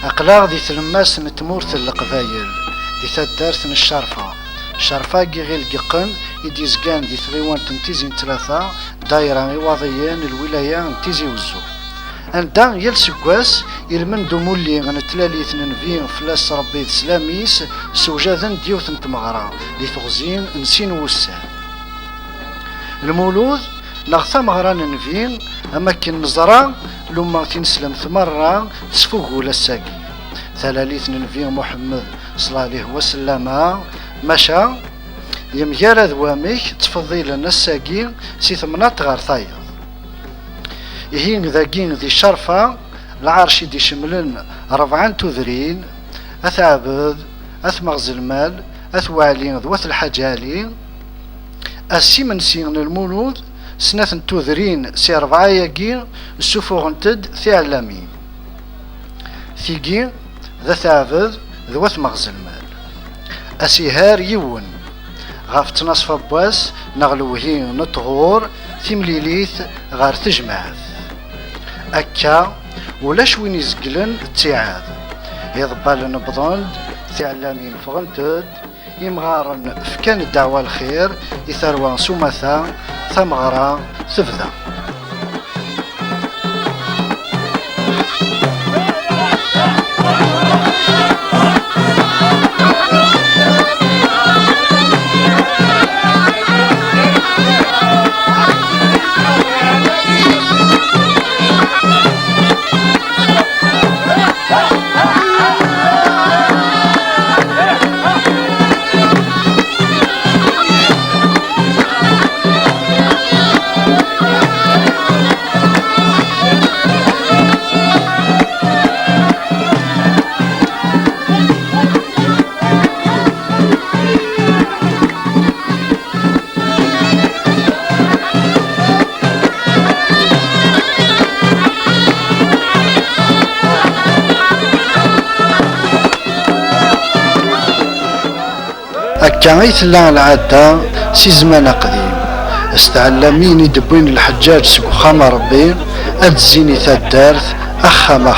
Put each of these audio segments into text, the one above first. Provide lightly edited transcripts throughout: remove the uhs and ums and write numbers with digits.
أقلاغ دي تلماس نتمورت القبايل دي تدارت الشرفة كي غير القن يديزكان دي ثريوان تنتيزين ثلاثة دايرة إواضيين الولاية نتيزي وزو عندها يلسكواس يلمن دومولي غنتلالي ثنين فلاس ربي سلاميس سوجادا ديوث نتمغرا لثغزين نسين وسان المولود نغثى مغران نفين أماكن مزرعة لما تنسلم ثمرة تسفوقو للساقي ثلاليث نفين محمد صلى الله عليه وسلم مشى يمجال ذواميك تفضيل الساقي سي ثمنات غار ثايض يهين ذاقين ذي الشرفة العرش دي شملن 4 تذرين أثعبد أثمغز المال أثوالين ذوات الحجالي السيمنسين المولود سنة تذرين سي 4 ياقين السفوغ نتد ثعلامين ثيقين ذا ثعبد ذوات مغز المال أسيهار يون غاف تنصف بواس نغلوهين نطغور ثمليليث غار تجمعث أكا ولاش وين يزقلن التعاد يضبال نبضند تعلامين فغنتد يمغارن فكان الدعوة الخير يثروان سمثا ثمغرا ثفذا هكا يتلا العادة سي زمان قديم استعلامين يدبوين الحجاج سكو خام ربي ادزيني تدارت اخام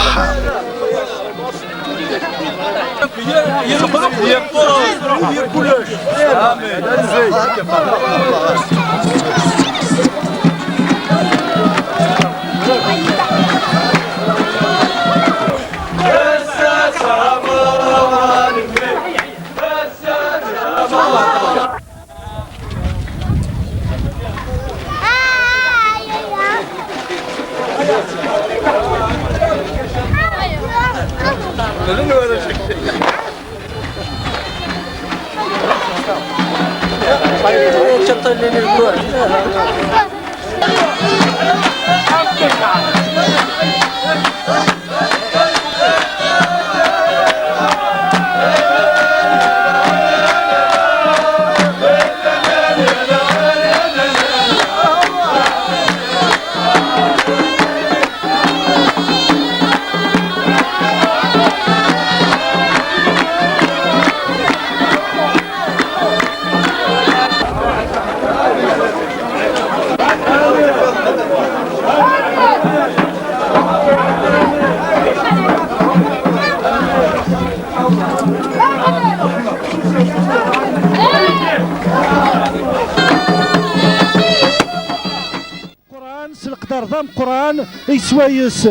قرآن يسوايس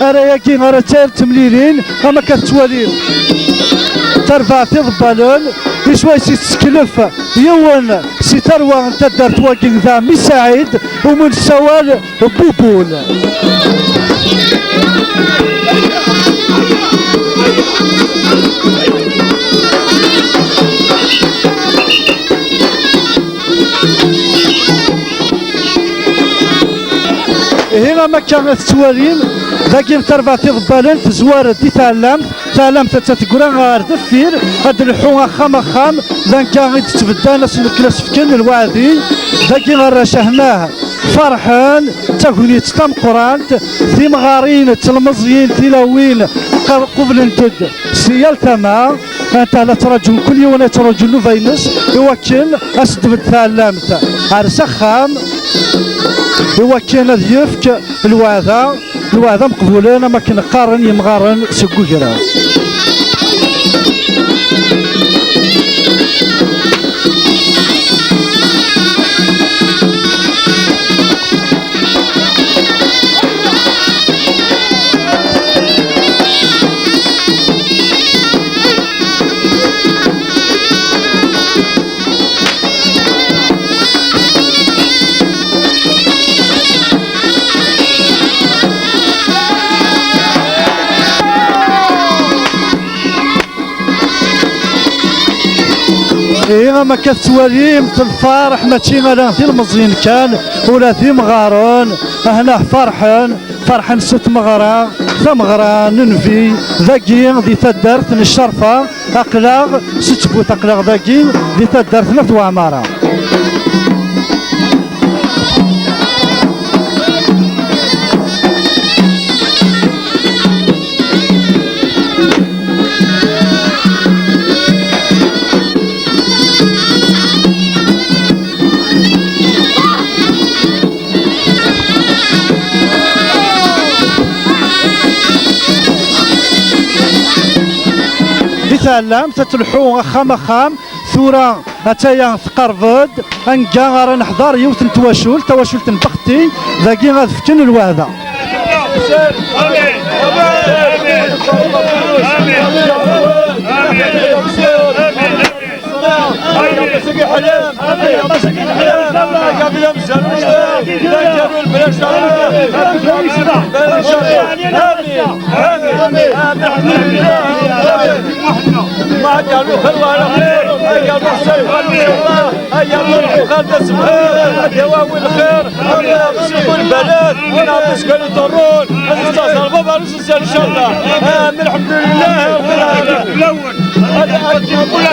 أراياكي غارة تار تمليلين أما كتوالين ترفع تضبالون يسوايس يتسكلف يوان سي تروى انت دارت واكين ذا مساعد ومن سوال بوبول هنا ما كانت توالين لكن تربع تضبالن تزوار دي تعلمت تتقرا غار دفير هاد الحومه خام لان كان تتبدا ناس الكلاس فكن الوعدي لكن رشحناه فرحان تاكوني تطم قران في مغارين تلمزيين تلاوين قبل انتد سيال تما انت لا ترجل كل يوم ترجل فينس يوكل اسد تعلمت عرس خام يوكل يفك الوعده الوعد مقبولين ما كنقارن يمغارن سكوكرا. إيه ما كتوالي مثل الفرح ماشي غير في المزيان كان ولا في مغارون هنا فرحان ست مغرى ثمغرى ننفي ذاكي ذي تدارت الشرفة أقلاغ ست بوت أقلاغ ذاكي ذي تدارت نفط وعمارة. تعلم تتلحو خام ثورة أتايا تقربد أنكا غير نحضر يوت تواشل تنبختي ذاكي غادفكن الوعدة. ما قالوا الله على خير قالوا حسين هيا نروحوا خالد السبحان دواوي الخير نسلكوا البلد ونعطيش كانوا يضرون نستاصل بابا نسلسل ان شاء الله الحمد لله رب العالمين الاول هذا اجيب كل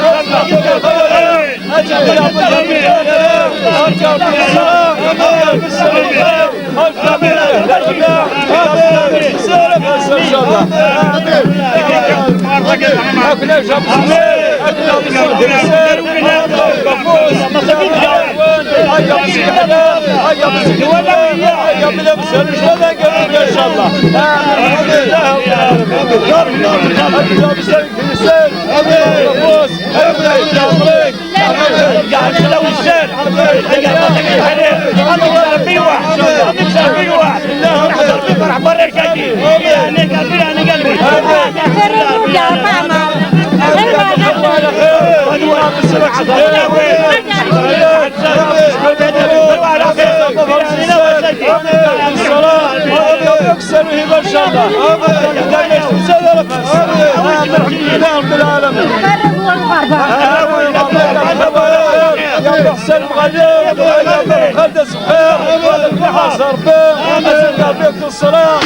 يا حسين مغلب خالد السبحان حاصر بيه بيك الصلاة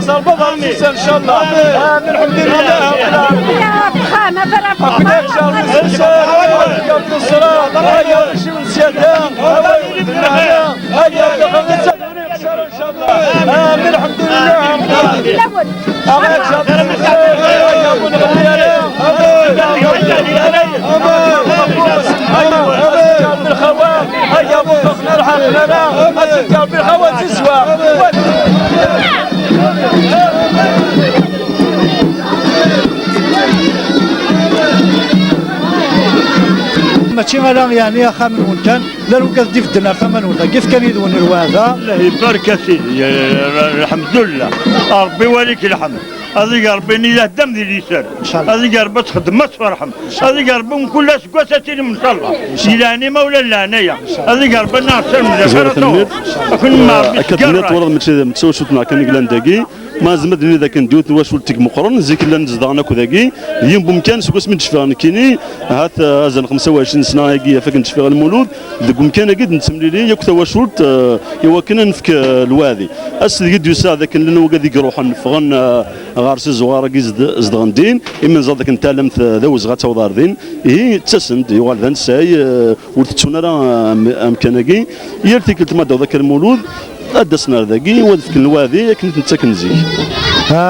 صار بابا ان شاء الله الحمد لله يا فخامة برا فخامة بيك الصلاة هيا شي من سيادان هيا دخلنا ان شاء الله الحمد لله الاول يا ابو الغيالي بالخوات هيا ابو فخر الحق لنا اتذكر بالخوات تسوى ماشي غير يعني اخا من كان لا لو كان في الدنيا ثمن ولا كيف كان يدون الواذا. الله يبارك سيدي الحمد لله ربي وليك الحمد. هذيك ربي إذا دم ذي اليسار هذيك ربي تخدم ما تفرحم هذيك ربي من كل سكوساتين ان شاء الله إلاني ما ولا لا انايا هذيك ربي ناصر من ذكر كل ما اكدنيت ورا متسوشت مع كان قلان داكي ما زمدني ذاك ندوت واش ولتك مقرن زيك لا نزدغنا كذاكي اليوم بمكان سكوس من تشفى كيني هات ازن 25 سنه هاكي فاك نتشفى المولود ذاك مكان اكيد نتسملي لي ياك واش ولت يوا كنا نفك الوادي اس قد يسا ذاك اللي هو قد يروح نفغن غارس الزوار كي زدغندين اما نزاد ذاك نتعلمت ذوز غاتوضار دين هي تسسند يوال ذا نساي ولتتشونا راه امكانكي يرتي كنت ما ذاك المولود أدسنا ذاكي ودفك الوادي كنت نتسكن زيك.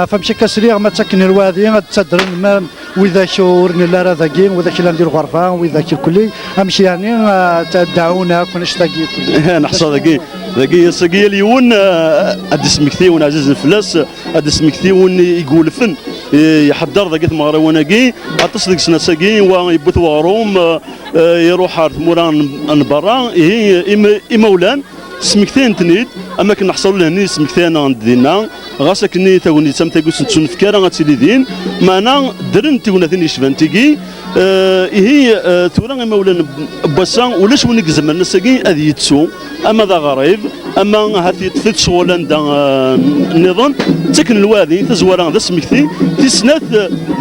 فمشي كسريغ ما تسكن الوادي غتسدر وذاك ورنا لا راه ذاكي وذاك اللي ندير غرفه وذاك الكلي امشي يعني تدعونا كنا شتاقي نحصى ذاكي ساقي اليون هاد سمكتيون عزيز الفلاس هاد سمكتيون يقول فن يحضر ذاك المغرب وناكي اتصل سنه ساقي ويبث واروم يروح عرض موران برا هي مولان سمكتين تنيد اما كنا نحصلوا لهني سمكتين عندنا غاسا كني تاوني تم تاكوس تنفكر غاتيلي دين معنا درن تيونا ثاني شفانتيكي هي تورا مولانا باسان ولاش ونيك زمان ساكي هذه يتسو اما ذا غريب اما هذه تفت شغلان دا النظام تكن الوادي تزورا ذا سمكتي تسنات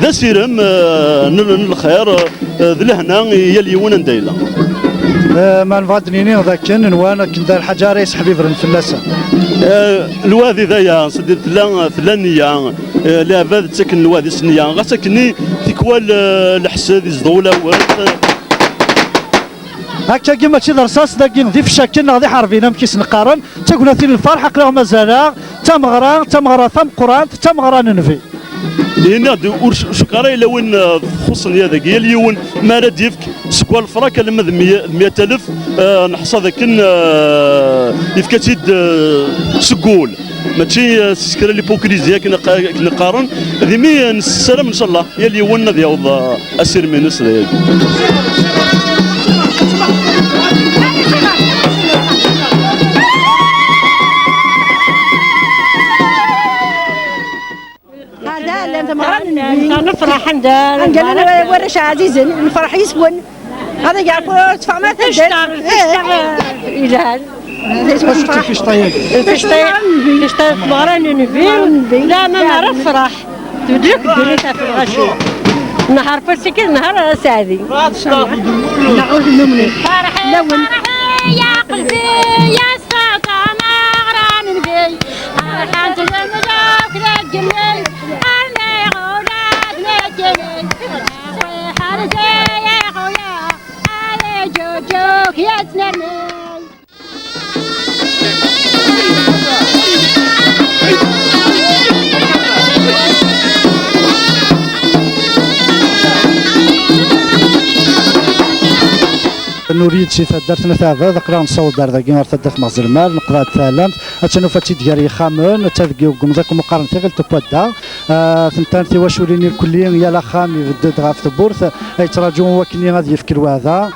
ذا سيرم الخير ذا لهنا هي اليوم ندايله ما نفضنيني ذاك نوانا كنت الحاجه رئيس حبيب الفلاسه الوادي ذايا صديت ثلانيه لا باد تسكن الوادي سنيه غاسكني تكوال الحساد يزدولا هكا كيما تشي رصاص داكين ذي فشاكين غادي حاربين مكيس نقارن تقولنا ثين الفرح قراو مازال تمغران ثم قران تمغران نفي هنا شكرا الا وين خصني هذاك هي اليوم ما راه ديفك سكوا الفراك لما 100,000 نحصى ذاك يفكاتيد سكول ماشي سكرا ليبوكريزيا كنا قارن هذه مي السلام ان شاء الله هي اليوم ديال اسير مينس نفرح عندنا ورش عزيز الفرح يسون هذا يعرفوا تدفع ما تشتغل فيش مغران نبي لا ما نعرف فرح تدرك دريتها في الغشو نهار فرسكي نهار سعدي نعود نمني فرحي يا قلبي يا ساقا مغران نبي فرحان تجمدك لا تجمي يا تنرمي نريد شي درتنا تاع ذكرى نصور دار ذاك غير تدرت مغزل المال نقضى الثالث اتشنو فاتي ديالي خامن تذكي قمزك مقارنه غير تبدا ثنتان واشوليني الكليه يا لا خامي بدات غاف البورث اي تراجعوا وكني غادي يفكر هذا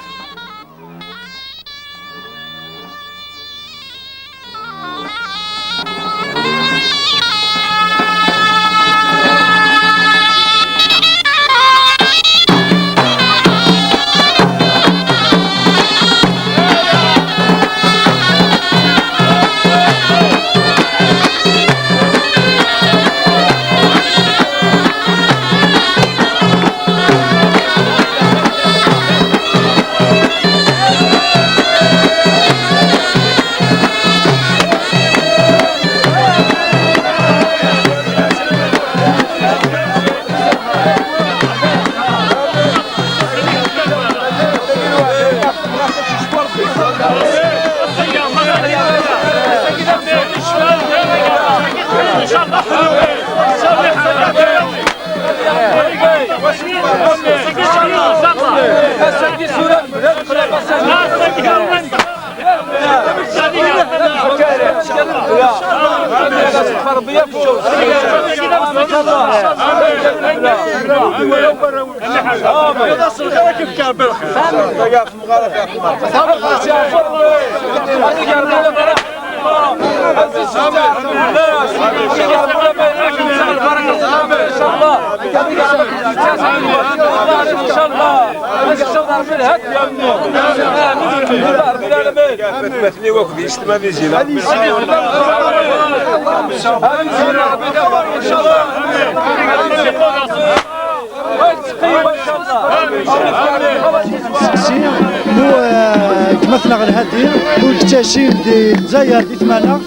مثلا غير هادي والتاشين دي الجزائر دي ثمانه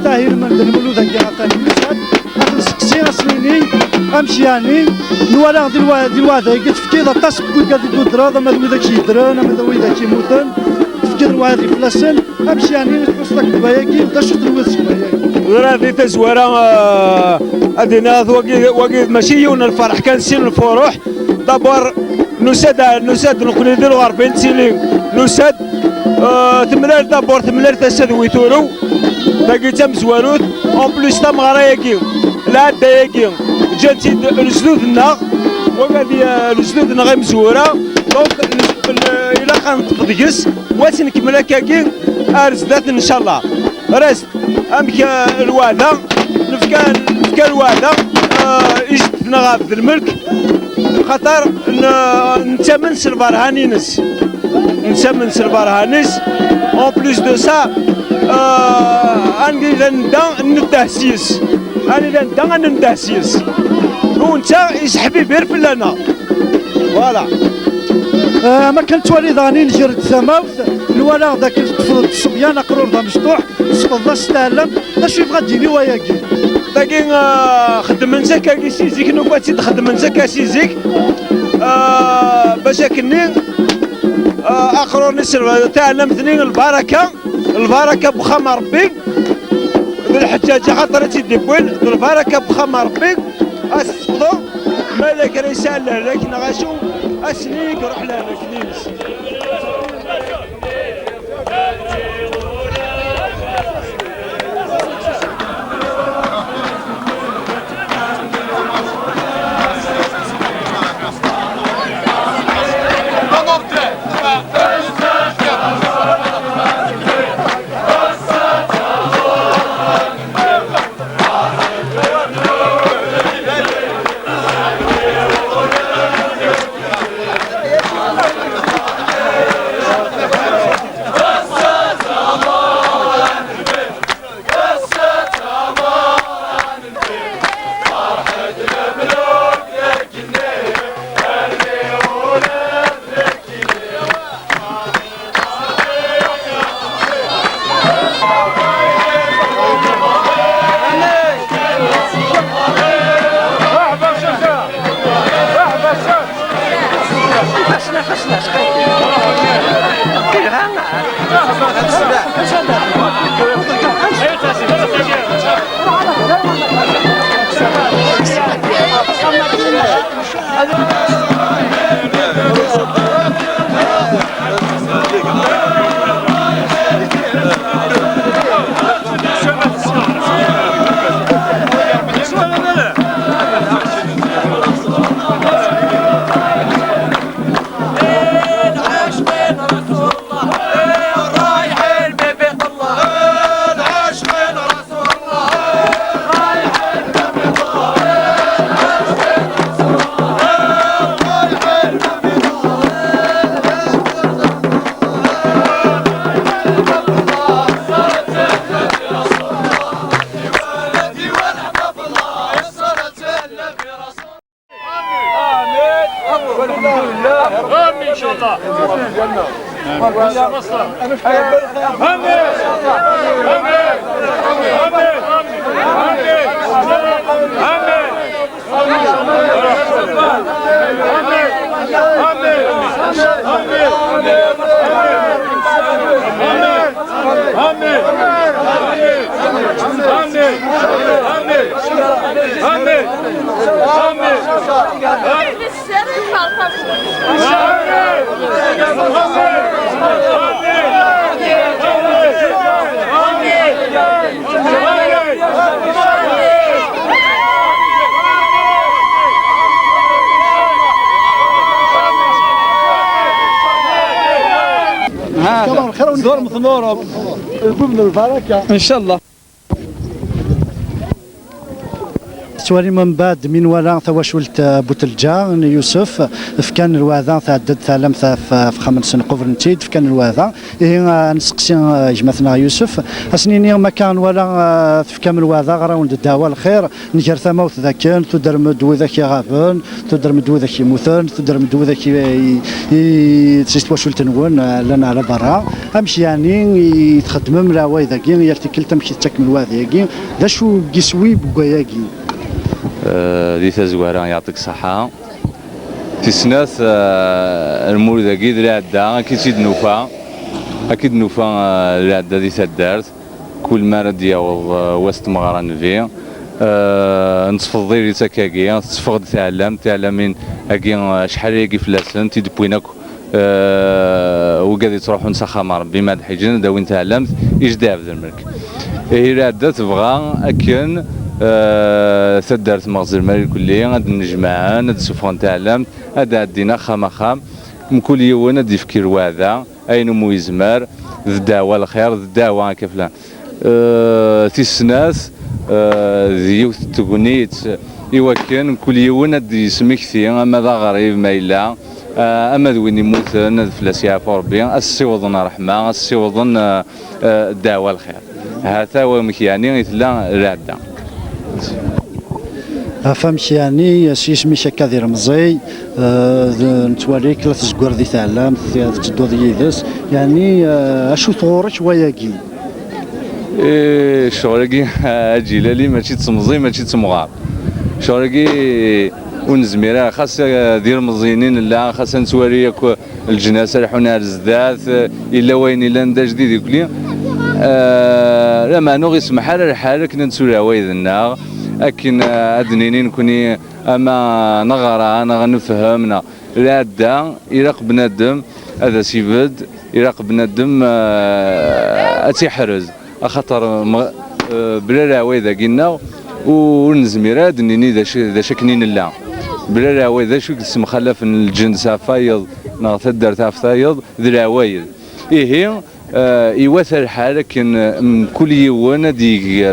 طاهر من المولود كي عطاني مشهد اخر سكسي سنيني امشي يعني نوالا دي الواد قلت فكيض الطاس كل قاعد يدور درا ما دوي داك يدران ما دوي داك يموتن فكيض الواد في فلاسن امشي يعني توصلك دباياكي ودا شفت الواد دباياكي وراه تزوره ادينا واقي ماشي يون الفرح كان سين الفروح دابور نساد نكون نديرو 40 سيلي نساد تمرار دابور تمرار تساد ويتورو باقي تم زواروت اون بليس تم غراياكي العداياكي جاتي لجدودنا وغادي لجدودنا غير مزوره دونك الى كانت تفضيس واتي نكمل هكاكي ارزدات ان شاء الله رست امك الوعده نفكا الوعده يجدنا غابد الملك خاطر نتمن سلفارهانينس نتمن سلفارهانيس اون بليس دو سا اني لندان ندهسيس اني لندان ندهسيس وانت يسحبي بير فلانا فوالا. ما كانت والي ضاني نجرد ثماوث الولا ذاك تفرض الصبيان قرور ذا مشطوح سقط استعلم اش يبغى تجيني وياكي باقي خدم من زكا سيزيك نوباتي تخدم من زكا سيزيك باش كني اقرور نسر تعلمتني البركه بخام ربي الحجاجه خاطر تيدبول البركه بخام ربي اسقطو مالك رساله لكن غاشو اسنيك روح لها كنيس. دور مثمور البن البركه ان شاء الله. توالي من بعد من ولا ثواشولت بوتلجا يوسف فكان الوعظه تعدد ثالم في 5 سنين قبل نتيد فكان الوعظه هي نسقسي جماعتنا يوسف اسنيني ما كان ولا في كامل الوعظه غراوند الدعوه الخير نجر ثموت ذاك تدر مدو ذاك غابن تدر مدو ذاك يموتن تدر مدو ذاك تسواشولت نون لنا على برا امشي يعني يتخدم لا ويذاك يرتكل تمشي تكمل وعظه ذا شو قسوي بقاياكي دي تزوارا يعطيك الصحة في سنات المولد أكيد اللي عدا أكيد نوفا اللي عدا دي تدارت كل ما رديا وسط مغران فيه نتفضل تكاكيا تفقد تعلمين هاكي شحال يجي فلاسن تيدبويناك وقاعد تروحوا نسخة ربي ما حيجينا داوين تعلمت إجداف ذا الملك هي عادة تبغى أكن تدارت مغزى المال الكلية هاد النجمعان هاد سفران تعلمت هاد عدينا خام من كل يوم هاد يفكر واذا أين مو يزمر الدعوة الخير الدعوة كفلان تيسناس ذيوث تقنيت يوكن كل يوم هاد يسميك ثي أما ذا غريب ما إلا أما ذوين يموت فلاس يعفو ربي السيوضن رحمة السيوضن الدعوة الخير هذا هو مكياني يتلا العدة فهمت يعني سيسمي كثير مزي نتوالي كلا تزقر ذي تعلم تدو ذي يدس يعني اشو ثورك وياكي شغلكي جيلالي ماشي تسمزي ماشي تسمغار شغلكي ونزميرا خاص دير مزينين لا خاص نتوالي الجناسه رحنا الزدات الا وين الا ندا جديد يقولي لا ما نو يسمح على الحال كنا نسولها ويدنا لكن ادنينين كوني اما نغرى انا غنفهمنا لا دا يراق بنادم هذا سيبد يراق بنادم اتيحرز خاطر بلا لا ويدا قلنا ونزميرا دنيني ذا شكنين لا بلا لا ويدا شو اسم خلف الجنس فايض نغث الدار تاع فايض ذي العوايد ايه يوثر الحال لكن كل يوم دير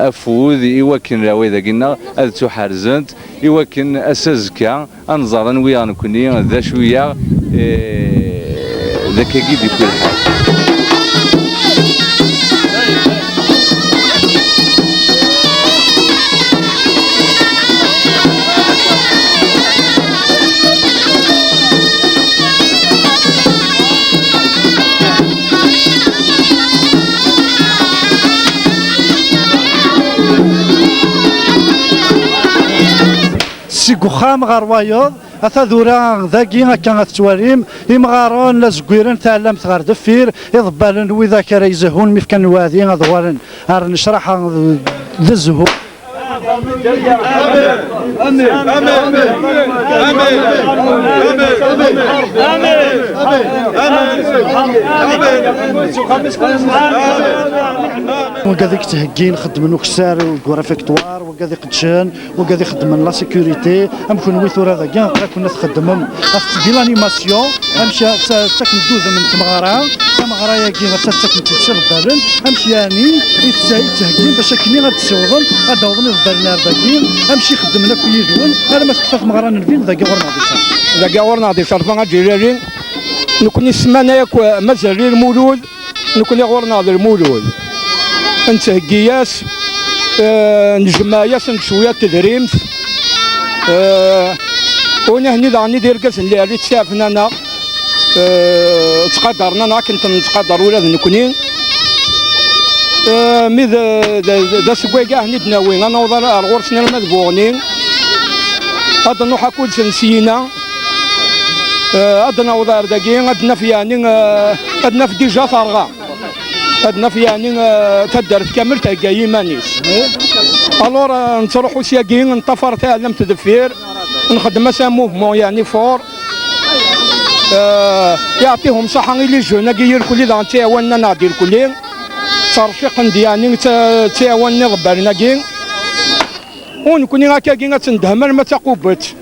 افوذ يوكن راوي ذا قلنا هذا تحرزنت يوكن اسازكا انظرا ويا نكوني ذا شويه ذاك كيف يكون الحال سيكو خام غروايض أثاذورا ذاكي هكا تتواليم إمغارون لازكويرن تعلمت غار دفير إضبالن وإذا كان يزهون ميفكان وادي غضوالن غار نشرح ذا الزهو وكذا تهجين خدم نكسار وكورا فيكتوار وكذا قدشان وكذا خدم لا سيكوريتي ام كون ويثور هذا كاع كنا نخدمهم في لانيماسيون امشي تاكن دوزه من تمغرا تمغرا يا كي تاكن تمشي بالبالن امشي يعني تهجين باش كني غتسوضن غادوضني بالبالن باكين امشي خدمنا في يدون انا ما تكفى مغرا نبين ذا كاع ورنا ديسا ذا كاع ورنا ديسا رفع جيراري نكون السمانه ياك مازال المولود نكون غورنا المولود انت هكياس نجماياس شويه تدريمت وانا هني ضعني دير كاس اللي ريت سافنا انا تقدرنا انا كنت نتقدر ولاد نكونين مي ذا سكوي كاع هني تناوين انا وضر غورسنا المذبوغنين هذا نوحا كل سنسينا ادنا وضار داكين ادنا في يعني ادنا في ديجا فرغا ادنا في يعني تدرت كامل تلقى يمانيس الور نتروحوا سياكين نطفر تعلم تدفير نخدم سا موفمون يعني فور يعطيهم صحه اللي جونا كيير كل ذا تعاوننا نادي الكلين ترشيق يعني تعاوننا غبرنا كين ونكون هكا كي تندهمر ما تقوبت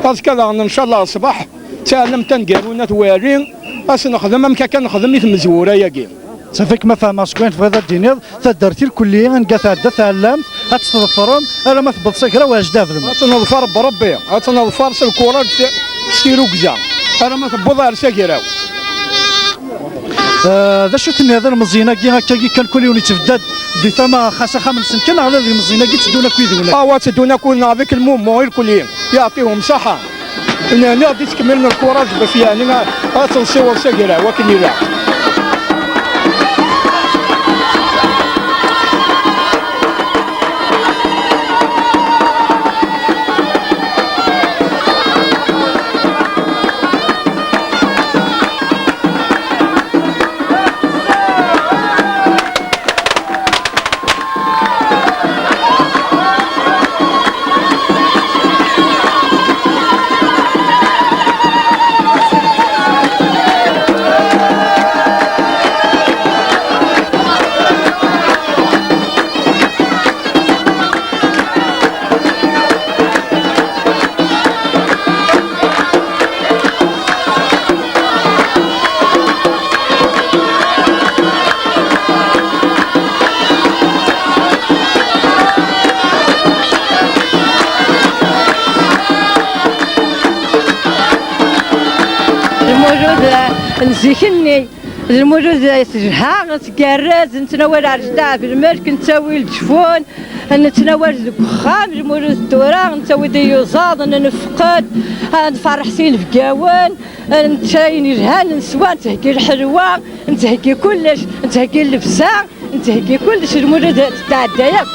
باسكو ان شاء الله الصباح تعلم تنقالونا توارين اش نخدم ام كان نخدم مثل مزوره يا كين صافيك ما فهماش كوين في هذا الدينير تدرتي الكليه نقاثا تعلمت غتستظفرهم انا ما ثبت سكره واش دافلم غتنظفر بربي غتنظفر الكره سيرو كزا انا ما ثبت غير سكره ذا شو ثني هذا المزينه كي هكا كان كل يوم يتفدد دي ثما خاصه 5 سنين كان على هذه المزينه كي تدونا كويدونا تدونا كلنا هذيك المومون الكليين يعطيهم صحه انا غادي تكملنا الكره باش يعني غتنصيو سكره ولكن لا الموجود نزيكني الموجود تجها نتكرز نتناول عرجتا في الملك نتساوي الجفون نتناول الكخام الموجود الدورة نتساوي ديوزاض نفقد نفرح سين في قاوان نتشاين جهان نسوى نتهكي الحلوة نتهكي كلش نتهكي اللبسة نتهكي كلش الموجود تاع الدايق.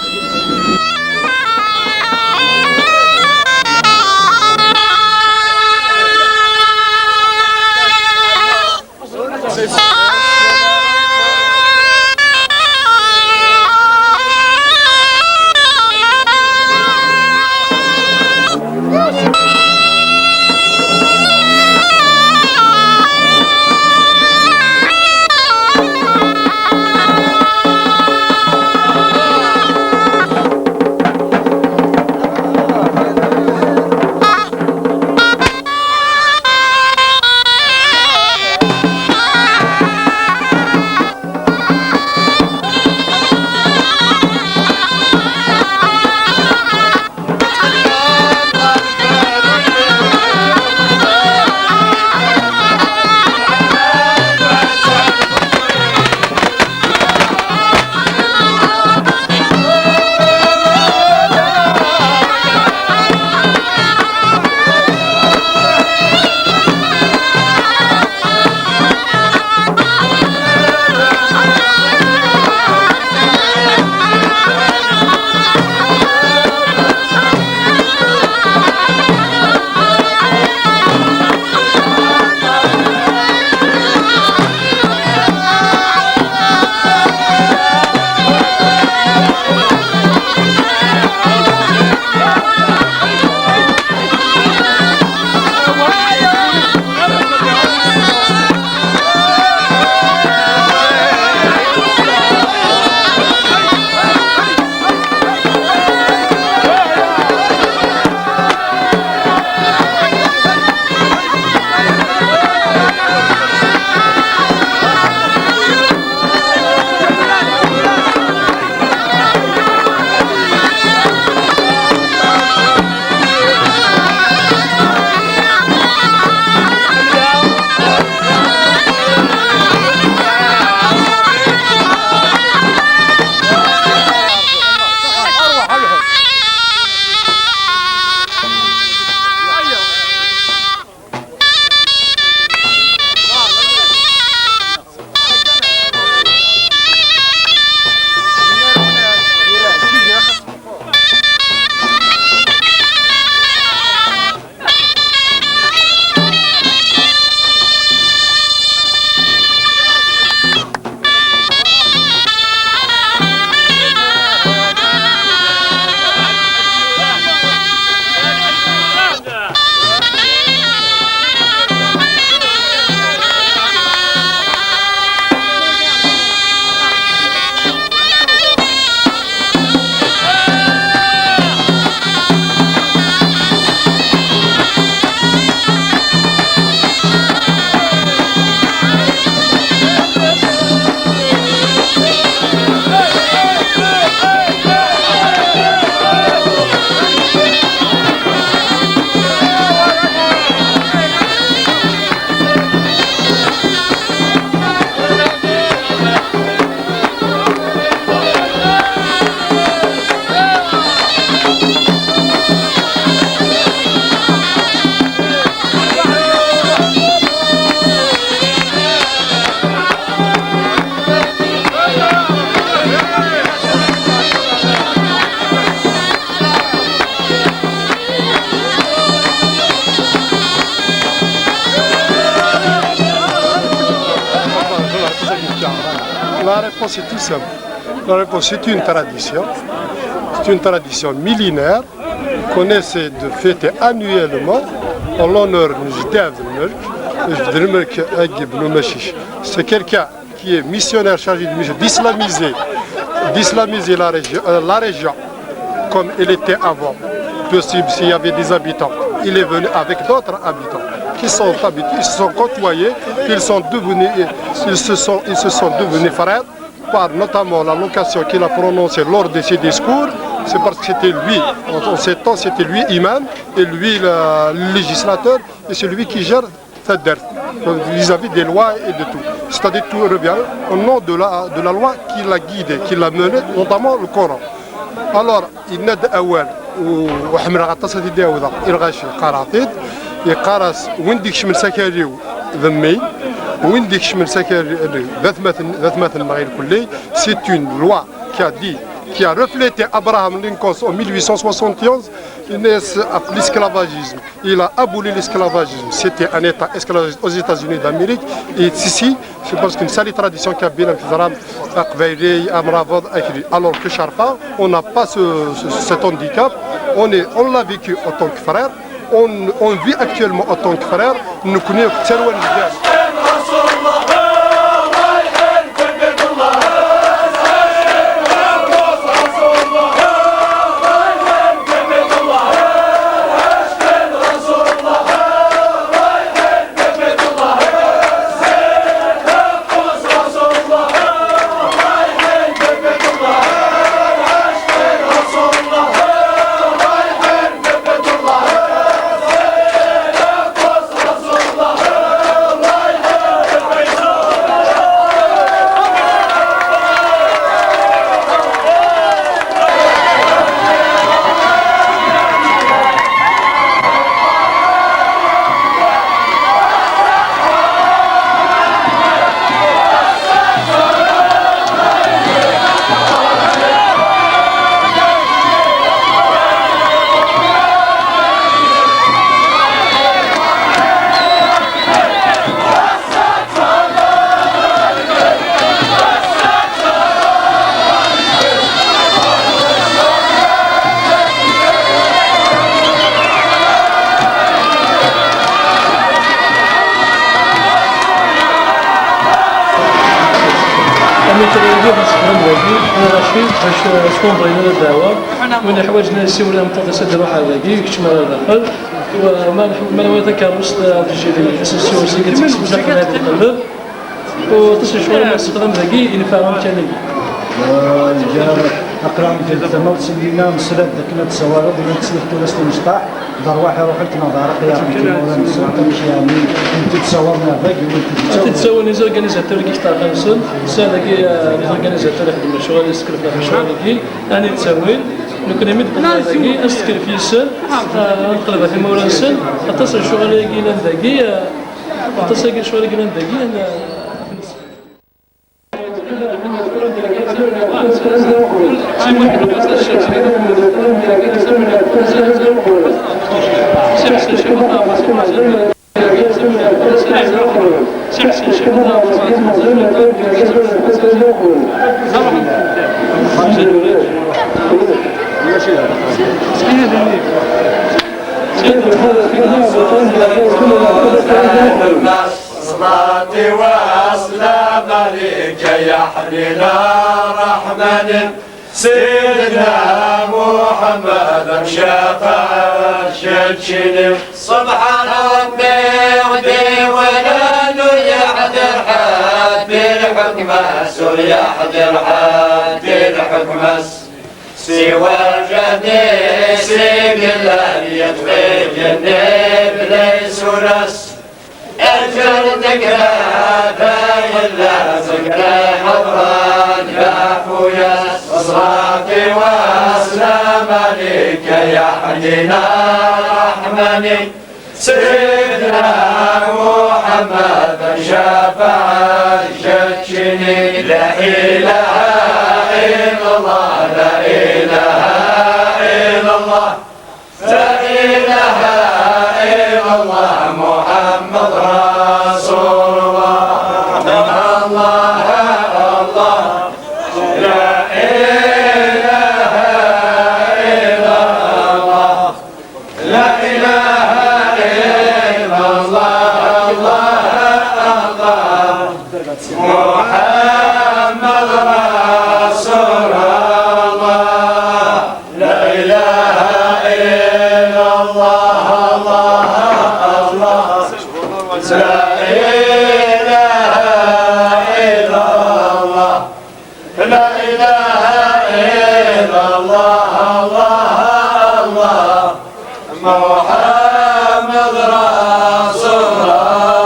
La réponse est tout simple. La réponse, c'est une tradition. C'est une tradition millénaire qu'on essaie de fêter annuellement en l'honneur de c'est quelqu'un qui est missionnaire chargé d'islamiser la région comme elle était avant. Possible s'il y avait des habitants. Il est venu avec d'autres habitants qui sont habités, ils se sont côtoyés, ils se sont devenus frères par notamment la location qu'il a prononcée lors de ses discours. C'est parce que c'était lui, en ces temps, c'était lui imam et lui le législateur et c'est lui qui gère vis-à-vis des lois et de tout. C'est-à-dire tout revient au nom de la loi qui l'a guidé, qui l'a mené, notamment le Coran. Alors, il n'a d'awal وحمرا غطاسة داوضة إرغاشي قراطيد يقارس وين ديكش من سكاريو ذمي وين ديكش من سكاريو ذات مثل المغير كلي سي une loi qui a reflété Abraham Lincoln en 1871 l'esclavagisme. Il a aboli l'esclavagisme. C'était un État esclavagiste aux États-Unis d'Amérique. Et ici, je pense qu'une seule tradition qui a bien alors que Sharfa, on n'a pas cet handicap. On l'a vécu en tant que frère. On vit actuellement en tant que frère. Nous connaissons شكون بغينا الدعوه وين حوايجنا نسيونا متدرسه ديال واحد هذاكي كتشمل داخل وما نذكر وسط الجي ديال الاساسيون اللي كتكتب بزاف من هذا القلب وتصل شويه نستخدم ذاكي نفهم ثاني اقرا ديال الثمر سيدنا مسلات ذاك التصاورات ديال تسليف تونس المصطاح دار واحد روح لك نظاره قيامتي ولا نسلت مش يعني انت تصورنا باقي وانت تتصور لي زورغانيزاتور كي اختار خمسون سالا كي لي زورغانيزاتور يخدموا شغل يسكر في الشغل كي انا نتساوي لو كنا ميد ذاكي استكر في السن نقلبها في مورا السن اتصل شغل كي لان ذاكي اتصل شغل كي لان ذاكي صلاتي وسلام عليك يا حنين رحمن سيدنا محمد شفاع الشتشن سبحان ربي ودي ولا يحضر حد بالحكم يحضر حد الحكم سوى الجدي سيقل يطفي جنب ليس ورس أجل ذكرى إلا ذكرى حضران يا خويا صلاتي وسلام عليك يا حنين رحمن سيدنا محمد شفاع الشتشني لا إله إلا الله لا إله إلا الله لا إله إلا الله محمد رسول الله الله الله لا إله إلا الله لا إله إلا الله الله محمد رسول الله لا إله إلا الله الله لا إله إلا الله لا إله إلا الله الله محمد رسول الله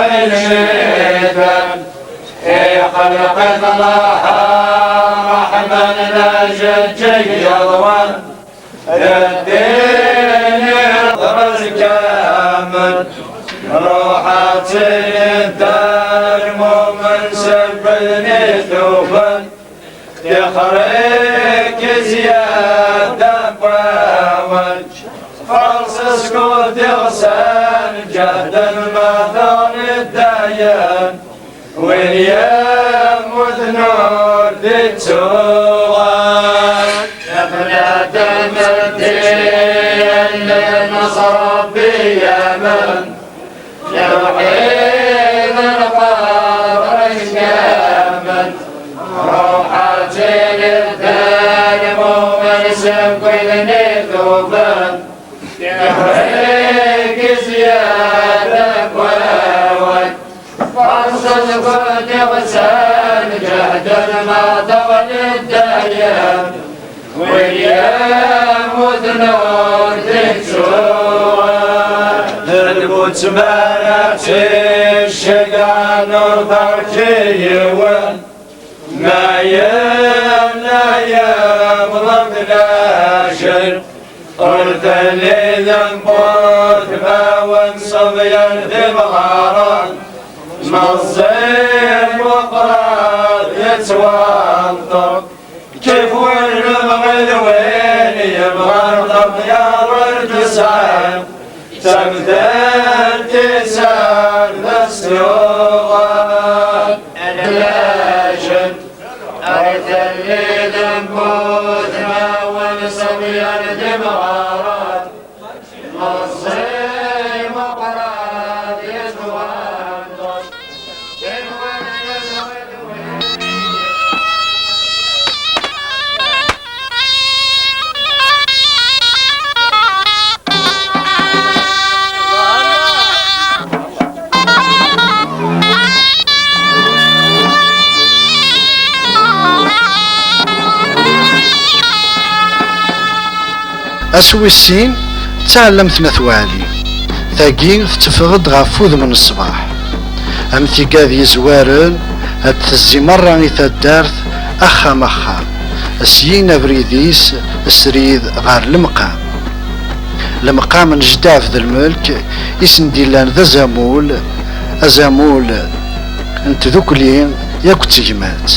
عينيدا خلق الله رحمن نجد يضوان الدين يضرس كامل روحاتي الدار مؤمن سبني ثوبا يخريك زيادة بوج فرص سكوت غسان جهد المثل الديان واليوم وذنور ذي تسوغان يا بنات المدين لنصر بيمن يوحيد القبر كامل روحاتي للدار مؤمن سبقني ذوبان يخريك زيادة وود فرصة قد غسان جهد المطر للديان واليوم وذنور تنسوان البوت منعتي الشقا نور فرجيون ما يمنع يبلغ ناشر قلت لي ذنبوت ما وانصب يرذب غاران مصير وقرار يتوانطر كيف وين الغلوين يبغى الطيار والتسعين تمثل تسال السيوغان اللاجن أرث اللي ذنبوت ما ونصب يردم غارات مصير وقرار يتوانطر كيف وين الغلوين أسويسين تعلمت نثوالي ثاقي تفغد غفوذ من الصباح أمثي قاذي زوارن هاد تزي مرة نيثا الدارث أخا السيين بريديس السريد غار المقام نجداف ذا الملك اسم ديلان ذا أزامول انت ذوكلين ياكو تجمات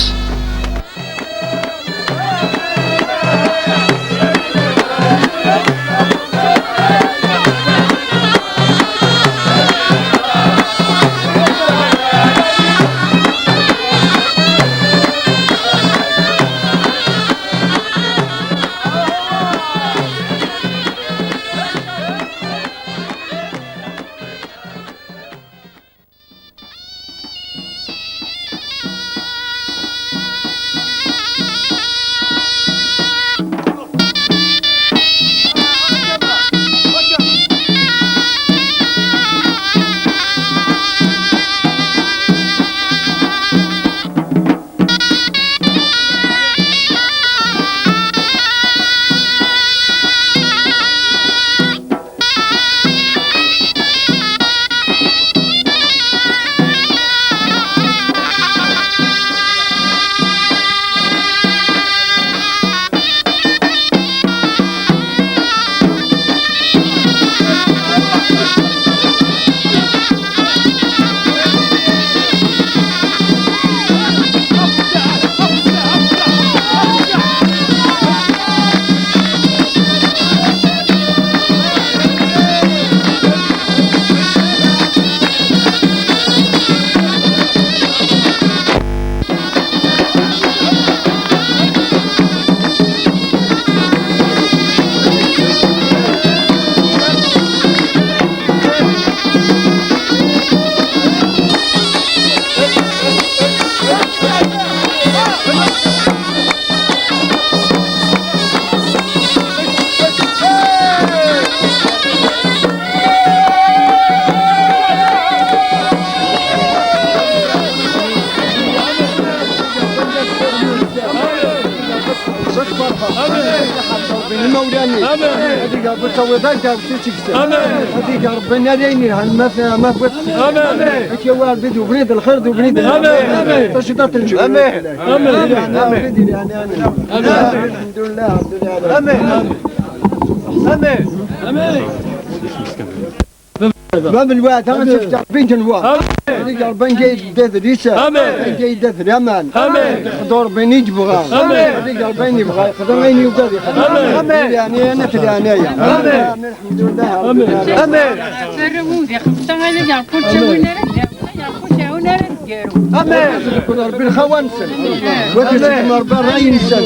المولاني هذيك بالتوضيح جاب تيكس هذيك ربنا ليني ما بغيت هكا والد وبنيد الخير وبنيد تشدات الجو امين امين الحمد لله رب العالمين امين امين باب الواد انا شفت بنت الواد اللي قربان جاي داد ريسه جاي داد رمان دور بيني يبغى اللي قربان يبغى يخدم عيني يوداد يخدم يعني انا في العنايه الحمد لله امين فرموا في خمسه غادي يعرفوا تسوينا امين كل ربي الخوانسن ودي سكن ربي الراي نسال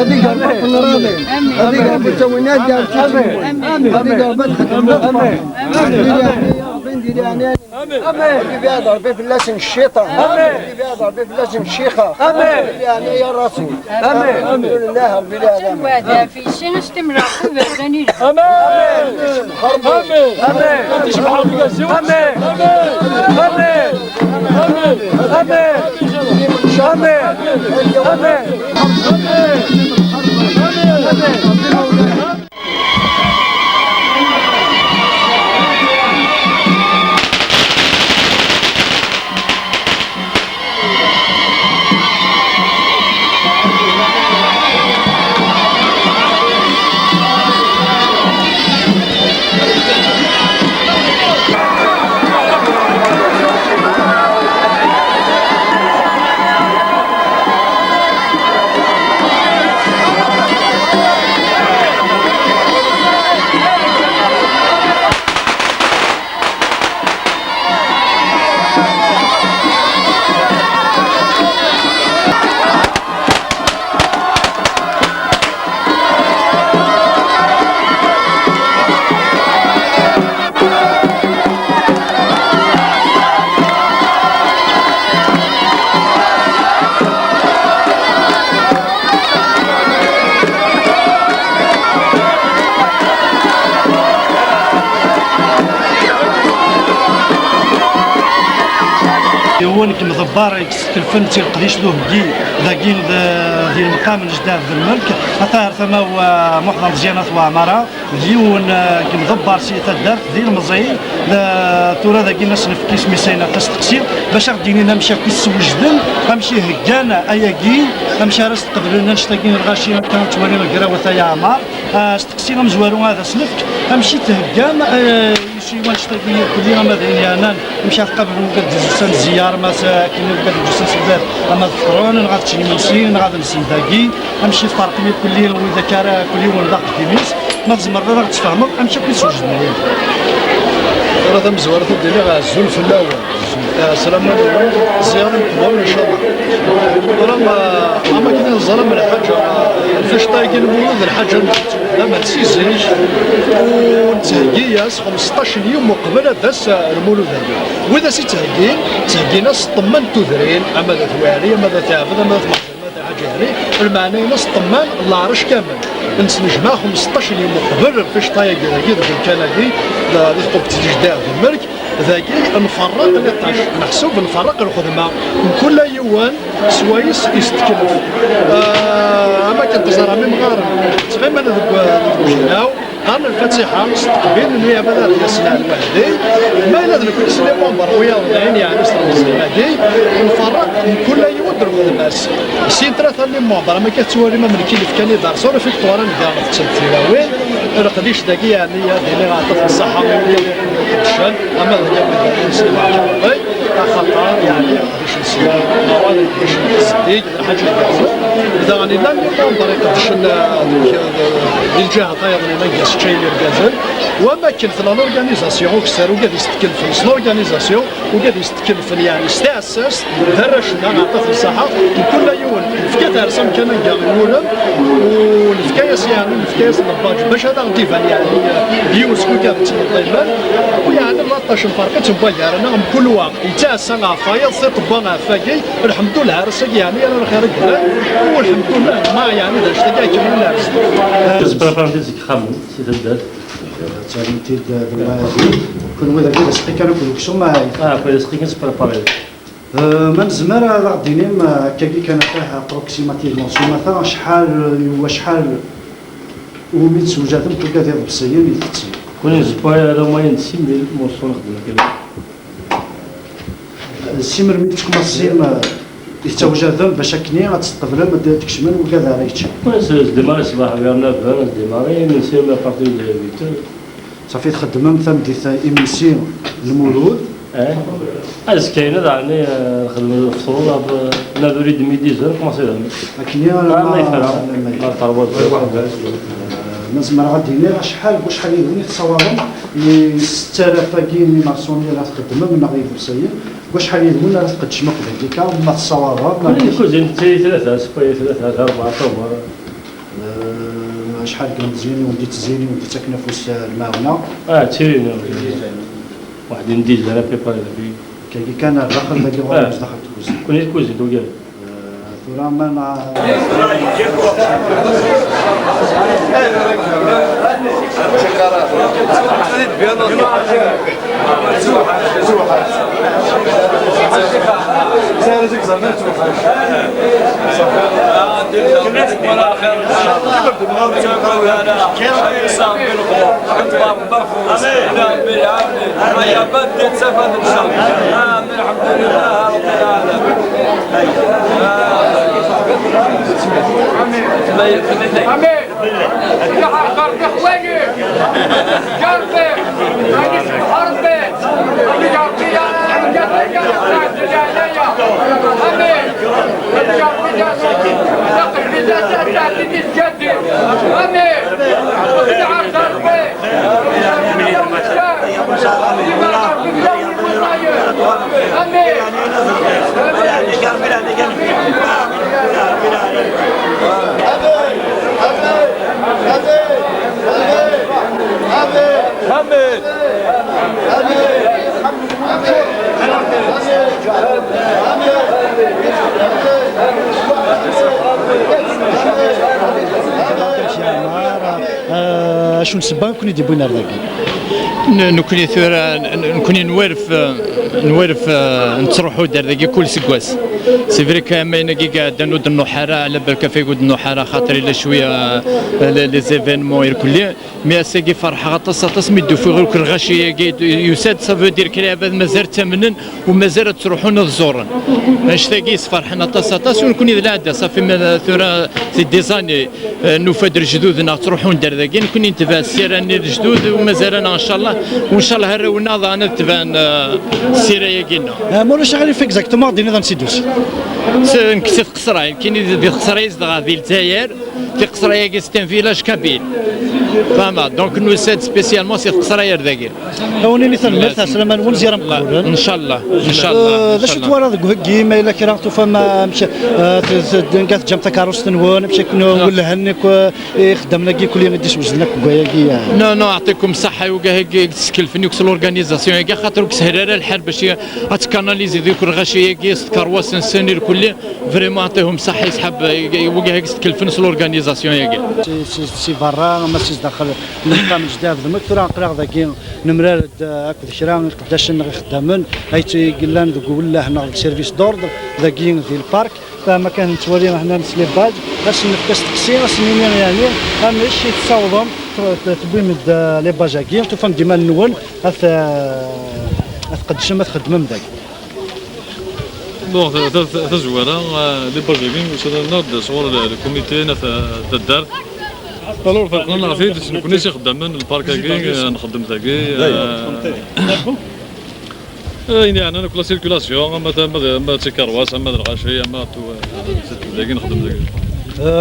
ودي قربان كل راضي ودي قربان تسوينا دار ودي قربان امين امين بهذا ربي في اللسن الشيطان امين بهذا ربي في اللسن الشيخه امين يعني يا راسي امين الحمد لله رب العالمين هذا في شيء استمرار برداني امين امين امين تشبح القاسي امين امين امين يوانك مضبار يكلفن تيقديش له كي ذاكين ديال المقام الجداد الملك اثار ثما محضر مزيانات وعماره ديون كمضبر سي تدار ديال المزي تورا ذاكي الناس في كيس ميسينا خاص تقسيم باش غاديين نمشي كيس وجدن غنمشي هكانا اياكي غنمشي راس قبل لنا نشتاكين الغاشي كانوا توالي الكراوه يا عمار استقسينا مزوارو هذا سلفك غنمشي تهكان شي واش تاكي كلنا مدينه انا نمشي قبل وقد جلسه زياره مساكن وقد جلسه سبات اما تفكرون غادي تشري منسين غادي نسيداكي نمشي فرق لي كل يوم واذا كان كل يوم ضغط كيميس ما تزمر راه تفهموا نمشي كيس وجدنا هذا مزوره ديالي غازول في الاول السلام عليكم زياره مقبول ان شاء الله راه ما كاين الظلم ولا حاجه فاش طايقين المولود الحاجه لا ما تسيزيش ونتهياس 15 يوم قبل داس المولود هذا واذا سي تهيينا طمن تدرين اما ذات والي اما ذات عبد اما ذات حاجه المعنى نص طمان العرش كامل نجمع 15 يوم قبل فاش طايق هذاك الكندي ذي قبت جداد الملك ذاكي نفرق 13 محسوب نفرق الخدمه كل يوم سوايس يستكلف اما كنتظر من مغارب تفهم انا ذوك قرن الفاتحه استقبل اللي بدا يسمع الوحدي ما الا ذوك السلام منبر ويا العين يعني هذه نفرق كل يوم ضرب الناس سي ثلاثه اللي منبر ما كتوري ما ملكي اللي كان يدار صور في الطوره نلقى في التلفزيون وين قديش داكي يعني اللي غاطف الصحه الشان اما السلام عليكم خطر يعني قديش نسيان مواد قديش الصديق حاجه اذا غادي لا منبر قديش الجهه طاير لنا نقص شيء الغازل وما كان في لورغانيزاسيون كسر وقاعد يستكلف لورغانيزاسيون وقاعد يستكلف يعني استاسس درشنا نعطف الصحه وكل يوم الفكايه رسم كان نقول والفكايه يعني الفكايه الباج باش هذا غديفان يعني يوسف كانت طيبان ويعني 13 فرقه تباير انا كل واحد يتاسى غافايا صيت بان فاكي الحمد لله عرسك يعني انا خير والحمد لله ما يعني داش تاع كمل العرس فرانسيس خام سي داد تاليتي كون ولا كذا سقي كانوا برودكسيون ما هاي كويس سقي كان بريباري من زمان راه غاديين كاكي كان فيها بروكسيماتيفمون مثلا شحال وميت سوجاتهم توكا ديال البصيين يتسي كون اسبوع على موين 6 ميل موصول نخدم كذا السيمر ملي تكون السيم يتوجدهم باش كني غتستقبلهم ما دير تكشمل وكذا ريتش كويس ديماري الصباح vers 9 ديماري نسير لا بارتي ديال 8 صافي تخدمهم ثم ديت ايميسيون المولود از كاينه يعني نخدم الفطور لا بريد ميدي زر كوماسي كني ما يفرق ما طلبات لازم راه غادي شحال يبغي يتصورهم 6000 كاين مارسوني راه تقدمهم من غير فرسيه وشحال يدمون راه تقدش ما قبل هذيك ما تصورها كوزين حتى 3 سباي 3 4 طوبر شحال كان مزيان ولديت زيني ولديت ساكنه في وسط الماونه تيرين واحد ندير انا بريباري كي كان داخل داك الغرفه داخل الكوزين كون الكوزين دو قال ثورا ما شو نسبة كوني ديبونا رداكي نكوني ثورة نكوني نوارف نتروحو درداكي كل سكواس سي فري كاين قاعد نود النحارة على بالك في قد النحارة خاطر الا شوية لي زيفينمون يركلي مي اساكي فرحة غطاس ميدو في غير الغاشية يساد سافو دير كلاب مازال تمنن ومازال تروحون الزورن نشتاقي فرحنا طاس ونكوني لا صافي ثورة في ديزاني نوفاد جدودنا تروحون درداكي نكوني نتبع السيرة الجدود ومازال ان شاء الله وان شاء الله هرونا ضانا تبان السيره ياكينا مولا شغالين في اكزاكتومون دي نظام سيدوس نكسف قصراي كاين في قصراي زدغا في الجزائر في قصراي كيستان فيلاج كابيل فما دونك نو سيد سبيسيالمون سي قصراي رداكي هوني اللي ثمرتها سلامه نون زياره مقبوله ان شاء الله ان شاء الله باش توارى هكي ما الا كي فما مشى كانت جامتا كاروس نون مشى ولا هنك خدمنا كي كل يوم نديش وزنك كي نو يعطيكم الصحه وكا هكي تسكلفني وكس الاورغانيزاسيون كي خاطر كس هراره الحال باش اتكاناليزي ذيك الغاشيه كي كارواس نساني الكل فريمون يعطيهم الصحه يسحب وكا هكي تكلفن الاورغانيزاسيون كي سي برا ما سي داخل نلقى من جداد المكتوره نقرا ذاك نمرار هاك شرا قداش خدامن هاي قلنا ولا حنا سيرفيس دوردر ذاك ديال البارك فما كان نتوري حنا نسلي باج باش نفكس تقسيم يعني انا شي تصاوبهم تبين لي باجاكين تفهم ديما النول قداش ما تخدم ذاك بون تزويره لي باجاكين وصلنا صور الكوميتي الدار الو فرقنا عرفتي كنا شي خدامين البارك هكي نخدم ذاكي يعني انا كل سيركولاسيون ما تيكرواس اما الغاشي اما ذاكي نخدم ذاكي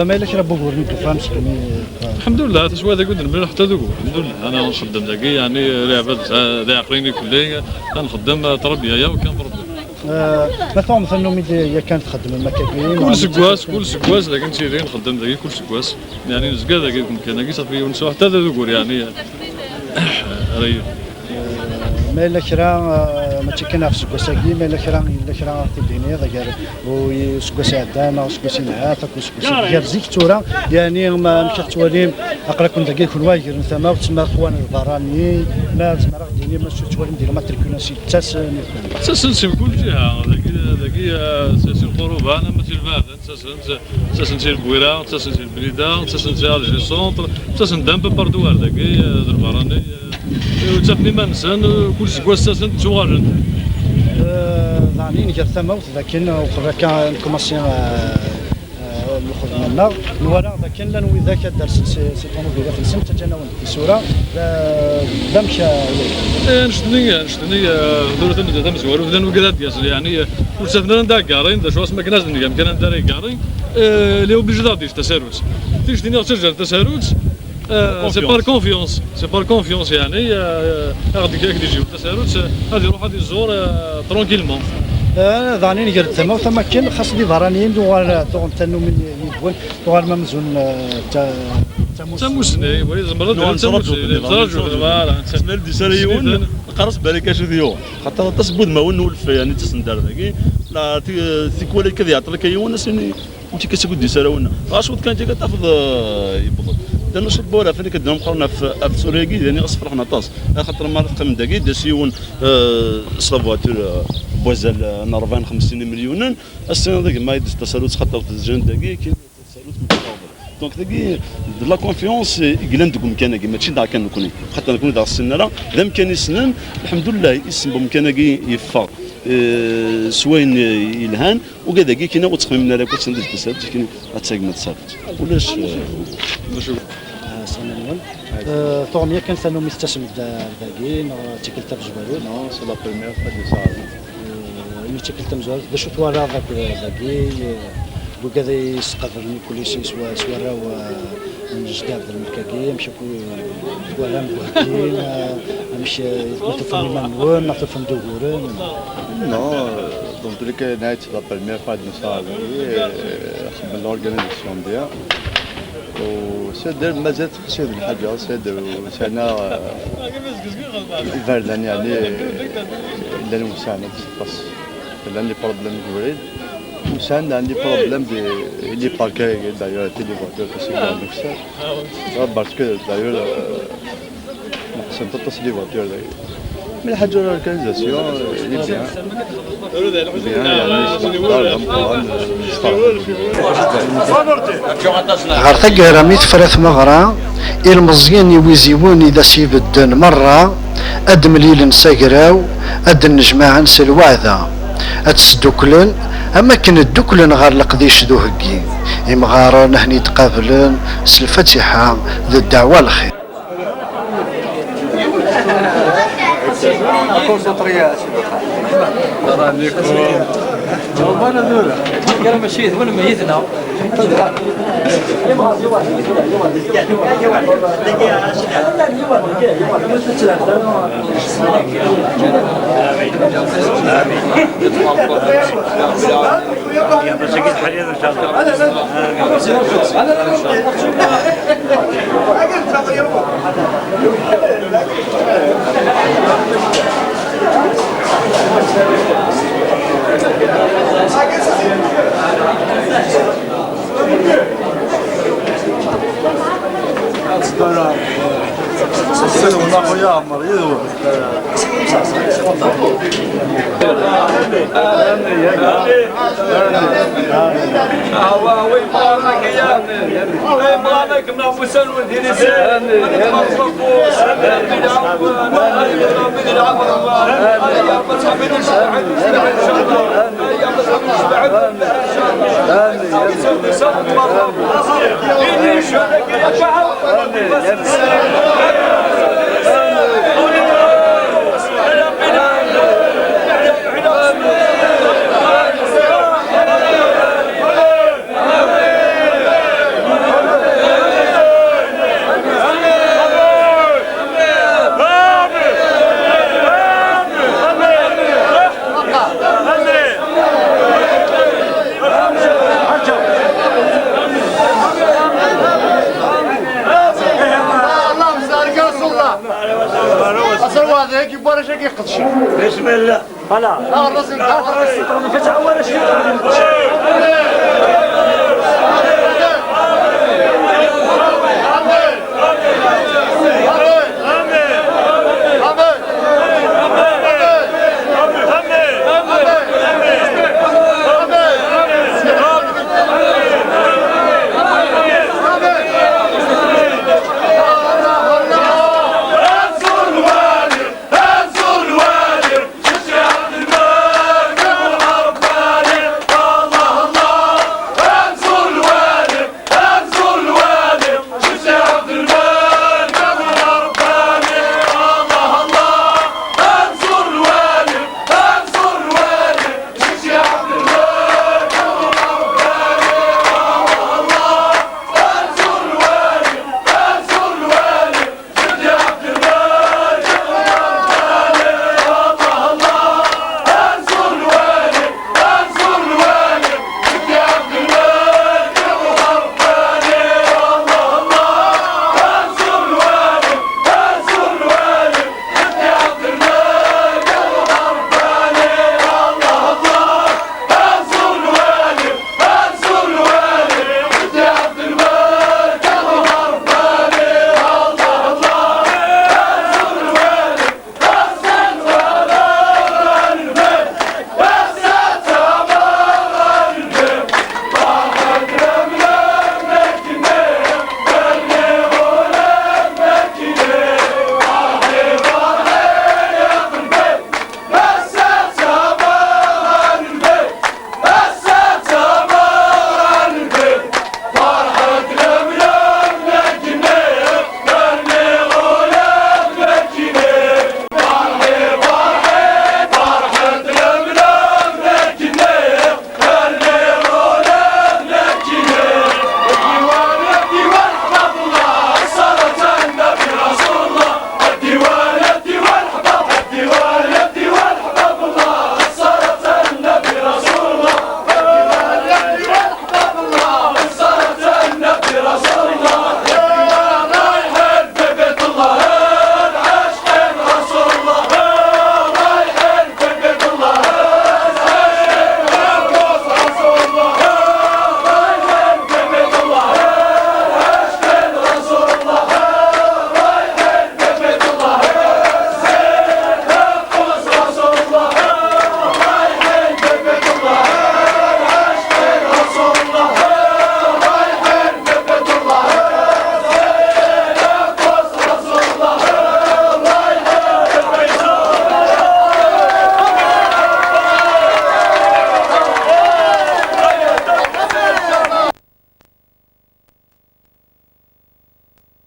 ما الا كرا بوغور ما فهمش الحمد لله تسوى ذاك ندير حتى ذوك الحمد لله انا نخدم ذاكي يعني لعبات ذا عقليني كلي نخدم تربيه وكنضرب مثلا ميديا كانت تخدم المكاكين كل سكواس لكن تيري نخدم ذاك كل سكواس يعني نزكا ذاك كان صافي ونسوا حتى ذوك يعني ريح ما الا كرا ما تيكنا في سكواساكي ما الا كرا تديني ذاك وسكواسي عدانا وسكواسي نعاتك وسكواسي ديال زيكتورا يعني ما مشات تواليم اقرا كنت كي كل واجر ثما وتسمى اخوان البراني ما تسمى راه ديني ما تواليم ديال ماتريكولاسي تاس تسلسل كل جهه ذاك سي الخروج القضبان اما تلفاذ تسنتي البويره تسنتي البليده تسنتي الجي سونتر تسنتي دامبا باردوار داكي البراني وتفني ما نسان كل سكواس تسنت توغارن ضاني نجر ثموت لكن وقبل كان كوماسيون الخدمه نورا لكن لا نوي ذاك درس سي طوموبيل في السنه تجانا في الصوره لا مشى نشتني دورة ندم زوار ودن وقدات ياسر يعني وسافنا ندا قارين دا شو اسمه كناز نقام كان نداري قارين اللي هو بجداد ديش تساروت تيجي ترجع تساروت سي بار كونفيونس يعني غادي كي يجيو تساروت غادي يروح غادي يزور ترونكيلمون ضاني نجر ثما وثما كاين خاص لي ضرانيين دوار تنو من يدون دوار ما مزون تموسني وي زمرد تسمى دي سريون قرص بالك اش ديو خاطر تصبود ما ونولف يعني تسندر ذاكي لا تيكوالي كذا يعطيك يونا سيني انت كتقول دي سراونا راشود كانت كتحفظ يبغض لانه شبوره فين كدنا مقارنه في سوريا يعني اصفر حنا طاس خاطر ما رقم داكي داسيون سلافواتور بوزال نرفان 50 مليون السنه ذاك ما يدز تسالوت خاطر تزجن داكي كاين تسالوت متطور دونك داكي لا كونفيونس يقلن دكم كان ماشي دا كان نكوني حتى نكون دا السنه لا ذا مكان سنن الحمد لله اسم بمكان يفا سوين يلهان وكذا كي كنا وتخمم لنا كنت ندير تسالت كي غتساق ما تصافت ولاش سنه الاول طوميا كان ثانو مستسم داكي تيكل ترجبالو نو سي لا بروميير فوا دو سا تيكل تمزال باش توارا داكي وكذا يسقط كل شيء سوا راهو من جداد المركاكي مشى ولا مبهدين مشى تفهم منون ما تفهم دغورن نو دونك لك نايت لا بروميير فوا دو سا خدم لورغانيزاسيون ديالها وسيدر مازال تقصير الحاجه سيدر سنه الفردان يعني لا المساعده بس لان لي بروبليم كبيرين وسان عندي بروبليم دي لي باركاج دايور تي لي فواتور سي كان نفسها باسكو دايور احسن تتصل لي فواتور من حاجه الاورغانيزاسيون لي بيان غير تقرا فرث مغرى المزيان يويزيون اذا سيبدن مره اد مليل نساقراو اد النجماع نسى الوعده اتسدوكلن اما كان الدوكلن غير القديش ذو هكي يمغارون هني تقابلن الفاتحه ذو الدعوه الخير كونسونطريا جاوبنا ذولا قال ماشي وين ميتنا بسم الله. هلا.